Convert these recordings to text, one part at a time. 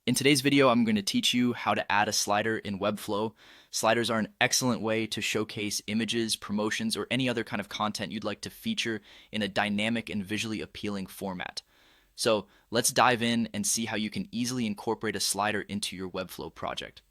In today's video, I'm going to teach you how to add a slider in Webflow. Sliders are an excellent way to showcase images, promotions, or any other kind of content you'd like to feature in a dynamic and visually appealing format. So let's dive in and see how you can easily incorporate a slider into your Webflow project.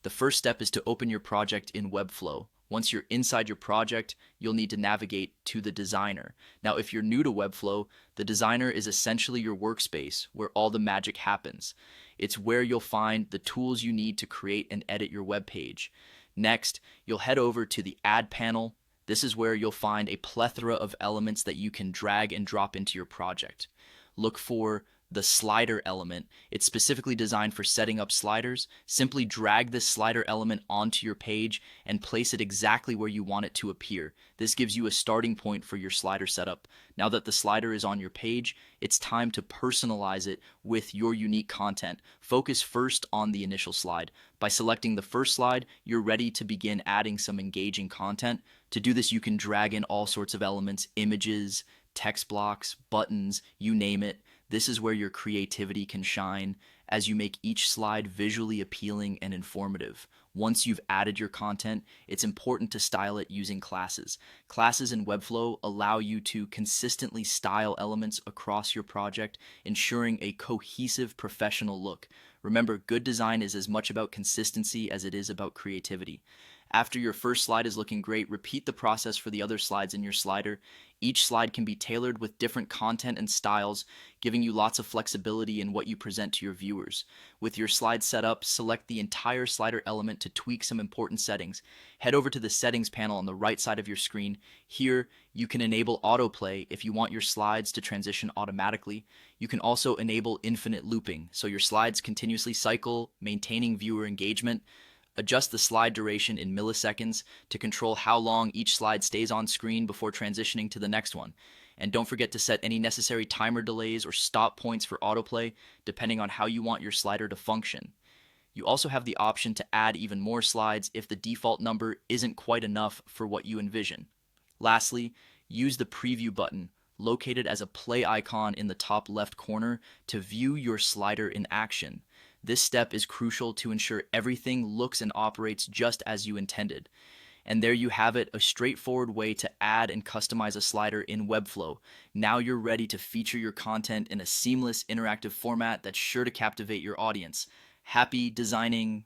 The first step is to open your project in Webflow. Once you're inside your project, you'll need to navigate to the designer. Now, if you're new to Webflow, the designer is essentially your workspace where all the magic happens. It's where you'll find the tools you need to create and edit your web page. Next, you'll head over to the Add panel. This is where you'll find a plethora of elements that you can drag and drop into your project. Look for the slider element. It's specifically designed for setting up sliders. Simply drag this slider element onto your page and place it exactly where you want it to appear. This gives you a starting point for your slider setup. Now that the slider is on your page, it's time to personalize it with your unique content. Focus first on the initial slide. By selecting the first slide, you're ready to begin adding some engaging content. To do this, you can drag in all sorts of elements, images, text blocks, buttons, you name it. This is where your creativity can shine as you make each slide visually appealing and informative. Once you've added your content, it's important to style it using classes. Classes in Webflow allow you to consistently style elements across your project, ensuring a cohesive professional look. Remember, good design is as much about consistency as it is about creativity. After your first slide is looking great, repeat the process for the other slides in your slider. Each slide can be tailored with different content and styles, giving you lots of flexibility in what you present to your viewers. With your slide set up, select the entire slider element to tweak some important settings. Head over to the settings panel on the right side of your screen. Here, you can enable autoplay if you want your slides to transition automatically. You can also enable infinite looping, so your slides continuously cycle, maintaining viewer engagement. Adjust the slide duration in milliseconds to control how long each slide stays on screen before transitioning to the next one. And don't forget to set any necessary timer delays or stop points for autoplay, depending on how you want your slider to function. You also have the option to add even more slides if the default number isn't quite enough for what you envision. Lastly, use the preview button, located as a play icon in the top left corner, to view your slider in action. This step is crucial to ensure everything looks and operates just as you intended. And there you have it, a straightforward way to add and customize a slider in Webflow. Now you're ready to feature your content in a seamless, interactive format that's sure to captivate your audience. Happy designing!